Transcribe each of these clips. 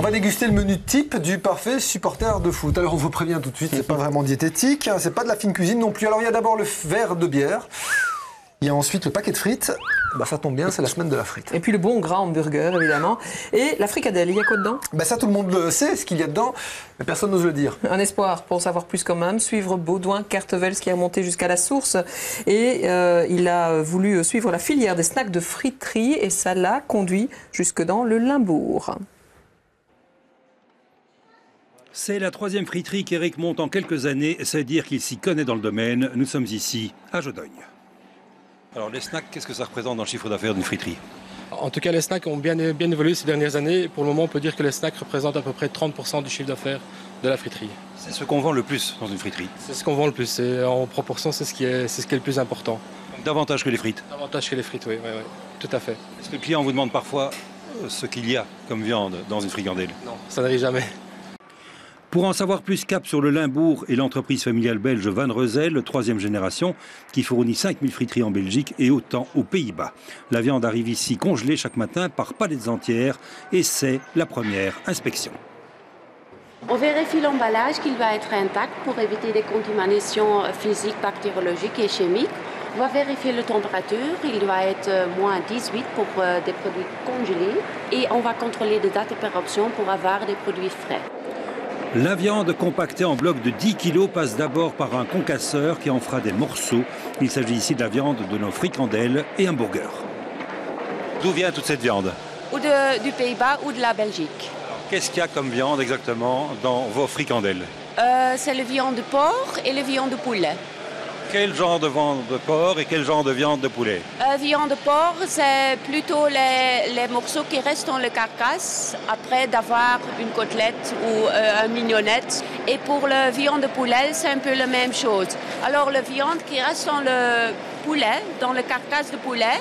va déguster le menu type du parfait supporter de foot. Alors on vous prévient tout de suite, c'est pas vraiment diététique, hein, c'est pas de la fine cuisine non plus. Alors il y a d'abord le verre de bière, il y a ensuite le paquet de frites. Bah, ça tombe bien, c'est la semaine de la frite. Et puis le bon gras hamburger, évidemment. Et la fricadelle, il y a quoi dedans? Bah, ça, tout le monde le sait, ce qu'il y a dedans, mais personne n'ose le dire. Un espoir pour en savoir plus quand même. Suivre Baudouin Cartevels qui est remonté jusqu'à la source. Et il a voulu suivre la filière des snacks de friterie et ça l'a conduit jusque dans le Limbourg. C'est la troisième friterie qu'Éric monte en quelques années. C'est dire qu'il s'y connaît dans le domaine. Nous sommes ici, à Jodogne. Alors les snacks, qu'est-ce que ça représente dans le chiffre d'affaires d'une friterie? En tout cas, les snacks ont bien évolué ces dernières années. Pour le moment, on peut dire que les snacks représentent à peu près 30% du chiffre d'affaires de la friterie. C'est ce qu'on vend le plus dans une friterie? C'est ce qu'on vend le plus. Et en proportion, c'est ce qui est le plus important. Davantage que les frites? Davantage que les frites, oui, tout à fait. Est-ce que le client vous demande parfois ce qu'il y a comme viande dans une fricandelle? Non, ça n'arrive jamais. Pour en savoir plus, cap sur le Limbourg et l'entreprise familiale belge Van Reuzel, troisième génération, qui fournit 5000 friteries en Belgique et autant aux Pays-Bas. La viande arrive ici congelée chaque matin par palettes entières et c'est la première inspection. On vérifie l'emballage qu'il va être intact pour éviter des contaminations physiques, bactériologiques et chimiques. On va vérifier la température, il doit être moins 18 pour des produits congelés et on va contrôler les dates de péremption pour avoir des produits frais. La viande compactée en blocs de 10 kg passe d'abord par un concasseur qui en fera des morceaux. Il s'agit ici de la viande de nos fricandelles et hamburgers. D'où vient toute cette viande? Ou du Pays-Bas ou de la Belgique. Qu'est-ce qu'il y a comme viande exactement dans vos fricandelles? C'est la viande de porc et la viande de poulet. Quel genre de viande de porc et quel genre de viande de poulet? Viande de porc, c'est plutôt les morceaux qui restent dans le carcasse après d'avoir une côtelette ou une mignonnette. Et pour la viande de poulet, c'est un peu la même chose. Alors la viande qui reste dans le poulet, dans le carcasse de poulet,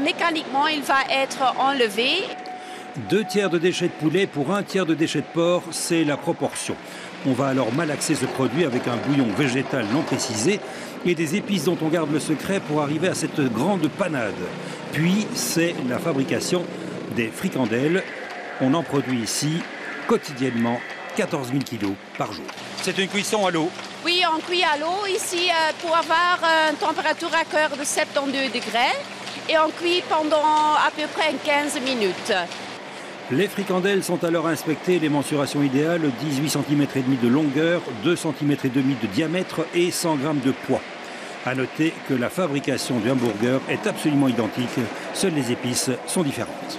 mécaniquement, il va être enlevé. 2 tiers de déchets de poulet pour 1 tiers de déchets de porc, c'est la proportion. On va alors malaxer ce produit avec un bouillon végétal non précisé et des épices dont on garde le secret pour arriver à cette grande panade. Puis, c'est la fabrication des fricandelles. On en produit ici quotidiennement 14 000 kilos par jour. C'est une cuisson à l'eau? Oui, on cuit à l'eau ici pour avoir une température à cœur de 72 degrés et on cuit pendant à peu près 15 minutes. Les fricandelles sont alors inspectées, les mensurations idéales, 18 cm et demi de longueur, 2 cm et demi de diamètre et 100 g de poids. A noter que la fabrication du hamburger est absolument identique, seules les épices sont différentes.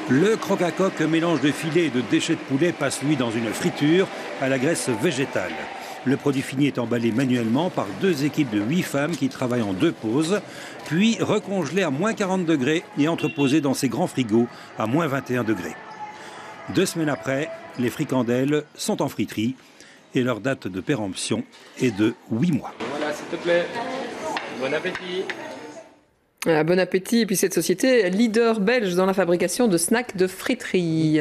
Le croque-à-coque, mélange de filets et de déchets de poulet, passe lui dans une friture à la graisse végétale. Le produit fini est emballé manuellement par 2 équipes de 8 femmes qui travaillent en 2 pauses, puis recongelé à moins 40 degrés et entreposé dans ces grands frigos à moins 21 degrés. 2 semaines après, les fricandelles sont en friterie et leur date de péremption est de 8 mois. Voilà, s'il te plaît. Bon appétit. Bon appétit. Et puis cette société est leader belge dans la fabrication de snacks de friterie.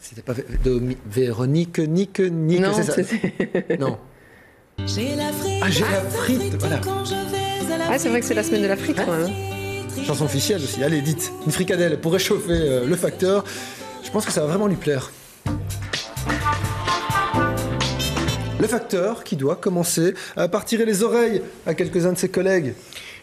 C'était pas de Véronique, non, c'est ça. Non. J'ai la frite, j'ai la frite, voilà. C'est vrai que c'est la semaine de la frite, quand même. Chanson officielle aussi, allez, dites. Une fricadelle pour réchauffer le facteur. Je pense que ça va vraiment lui plaire. Le facteur qui doit commencer par tirer les oreilles à quelques-uns de ses collègues.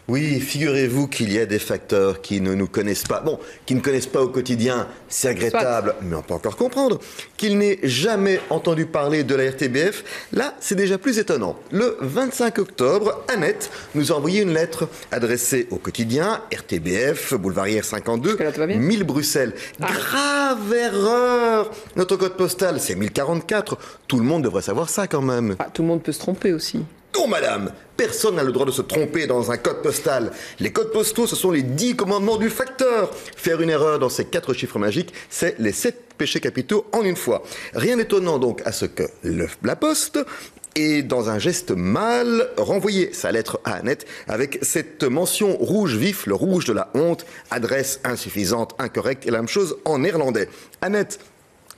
Oui, figurez-vous qu'il y a des facteurs qui ne nous connaissent pas. Bon, qui ne connaissent pas au quotidien, c'est regrettable, mais on peut encore comprendre. Qu'ils n'aient jamais entendu parler de la RTBF, là, c'est déjà plus étonnant. Le 25 octobre, Annette nous a envoyé une lettre adressée au quotidien, RTBF, boulevard IR 52, 1000 Bruxelles. Grave erreur! Notre code postal, c'est 1044. Tout le monde devrait savoir ça quand même. Tout le monde peut se tromper aussi. Non, madame, personne n'a le droit de se tromper dans un code postal. Les codes postaux, ce sont les 10 commandements du facteur. Faire une erreur dans ces 4 chiffres magiques, c'est les 7 péchés capitaux en une fois. Rien d'étonnant donc à ce que la Poste ait, dans un geste mâle, renvoyé sa lettre à Annette avec cette mention rouge vif, le rouge de la honte, adresse insuffisante, incorrecte et la même chose en néerlandais. Annette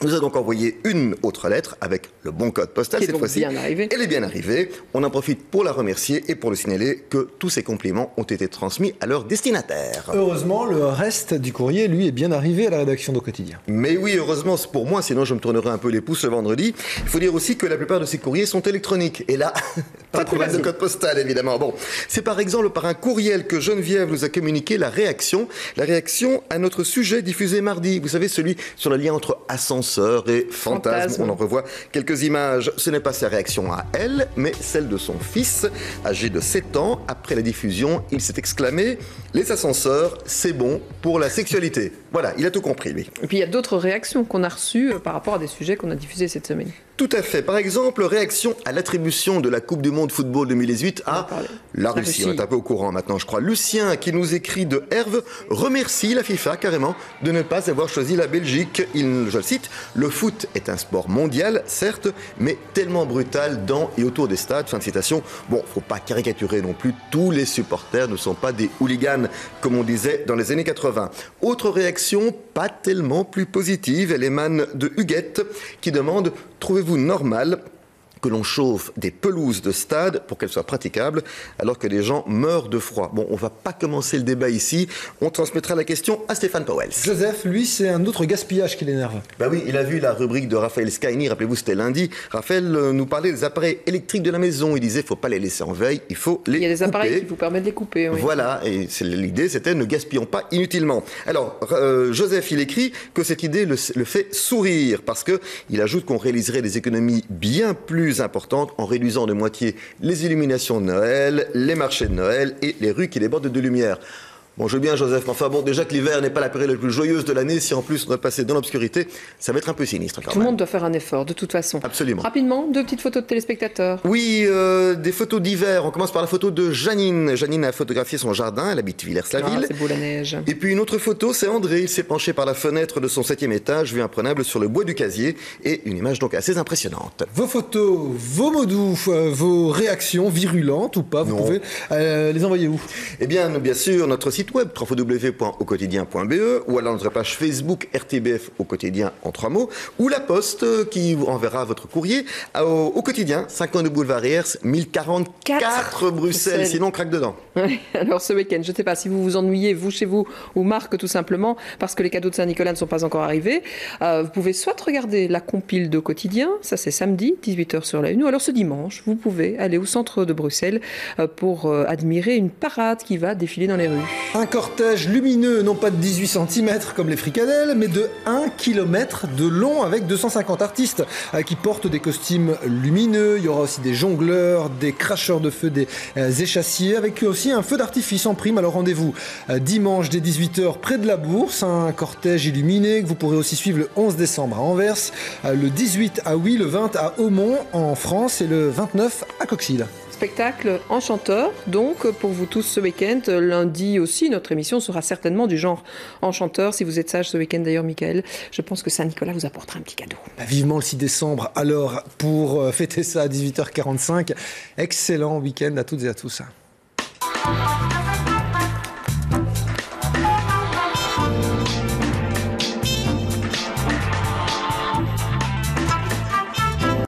nous a donc envoyé une autre lettre avec le bon code postal cette fois-ci. Elle est bien arrivée. On en profite pour la remercier et pour le signaler que tous ces compliments ont été transmis à leur destinataire. Heureusement, le reste du courrier, lui, est bien arrivé à la rédaction d'Au Quotidien. Mais oui, heureusement, c'est pour moi, sinon je me tournerai un peu les pouces le vendredi. Il faut dire aussi que la plupart de ces courriers sont électroniques. Et là, pas de problème de code postal, évidemment. Bon, c'est par exemple par un courriel que Geneviève nous a communiqué la réaction à notre sujet diffusé mardi. Vous savez, celui sur le lien entre ascenseur et fantasme. On en revoit quelques images. Ce n'est pas sa réaction à elle, mais celle de son fils, âgé de 7 ans. Après la diffusion, il s'est exclamé « Les ascenseurs, c'est bon pour la sexualité ». Voilà, il a tout compris, lui. Et puis il y a d'autres réactions qu'on a reçues par rapport à des sujets qu'on a diffusés cette semaine. Tout à fait. Par exemple, réaction à l'attribution de la Coupe du Monde Football 2018 à la Russie. On est un peu au courant maintenant, je crois. Lucien, qui nous écrit de Herve, remercie la FIFA carrément de ne pas avoir choisi la Belgique. Je le cite, « Le foot est un sport mondial, certes, mais tellement brutal dans et autour des stades. » Fin de citation. Bon, faut pas caricaturer non plus. Tous les supporters ne sont pas des hooligans, comme on disait dans les années 80. Autre réaction, pas tellement plus positive. Elle émane de Huguette, qui demande « Trouvez-vous normal que l'on chauffe des pelouses de stade pour qu'elles soient praticables alors que les gens meurent de froid ?» Bon, on va pas commencer le débat ici. On transmettra la question à Stéphane Powell. Joseph, lui, c'est un autre gaspillage qui l'énerve. Bah oui, il a vu la rubrique de Raphaël Scaini. Rappelez-vous, c'était lundi. Raphaël nous parlait des appareils électriques de la maison. Il disait, faut pas les laisser en veille, il faut les couper. Il y a des appareils qui vous permettent de les couper. Oui. Voilà, et l'idée, c'était ne gaspillons pas inutilement. Alors, Joseph, il écrit que cette idée le fait sourire parce que il ajoute qu'on réaliserait des économies bien plus importante en réduisant de moitié les illuminations de Noël, les marchés de Noël et les rues qui débordent de lumière. Bon, je veux bien, Joseph, mais enfin bon, déjà que l'hiver n'est pas la période la plus joyeuse de l'année, si en plus on doit passer dans l'obscurité, ça va être un peu sinistre quand même. Tout le monde doit faire un effort, de toute façon. Absolument. Rapidement, 2 petites photos de téléspectateurs. Oui, des photos d'hiver. On commence par la photo de Janine. Janine a photographié son jardin, elle habite Villers-la-Ville. Ah, c'est beau la neige. Et puis une autre photo, c'est André. Il s'est penché par la fenêtre de son 7e étage, vue imprenable sur le bois du casier. Et une image donc assez impressionnante. Vos photos, vos mots doux, vos réactions virulentes ou pas, vous pouvez les envoyer où? Eh bien sûr, notre site web, www.auquotidien.be, ou alors notre page Facebook RTBF au quotidien en 3 mots, ou la poste qui vous enverra votre courrier au quotidien, 52 boulevard Hers, 1044 Bruxelles, sinon on craque dedans. Oui, alors ce week-end, je ne sais pas si vous vous ennuyez, vous chez vous, ou Marc tout simplement, parce que les cadeaux de Saint-Nicolas ne sont pas encore arrivés, vous pouvez soit regarder la compile de Quotidien, ça c'est samedi, 18h sur la 1, ou alors ce dimanche, vous pouvez aller au centre de Bruxelles pour admirer une parade qui va défiler dans les rues. Un cortège lumineux, non pas de 18 cm comme les fricadelles, mais de 1 km de long avec 250 artistes qui portent des costumes lumineux. Il y aura aussi des jongleurs, des cracheurs de feu, des échassiers, avec aussi un feu d'artifice en prime. Alors rendez-vous dimanche dès 18h près de la Bourse, un cortège illuminé que vous pourrez aussi suivre le 11 décembre à Anvers, le 18 à Huy, le 20 à Aumont en France et le 29 à Coxille. Spectacle enchanteur, donc pour vous tous ce week-end. Lundi aussi, notre émission sera certainement du genre enchanteur. Si vous êtes sage ce week-end d'ailleurs, Michael, je pense que Saint-Nicolas vous apportera un petit cadeau. Vivement le 6 décembre, alors pour fêter ça à 18h45. Excellent week-end à toutes et à tous.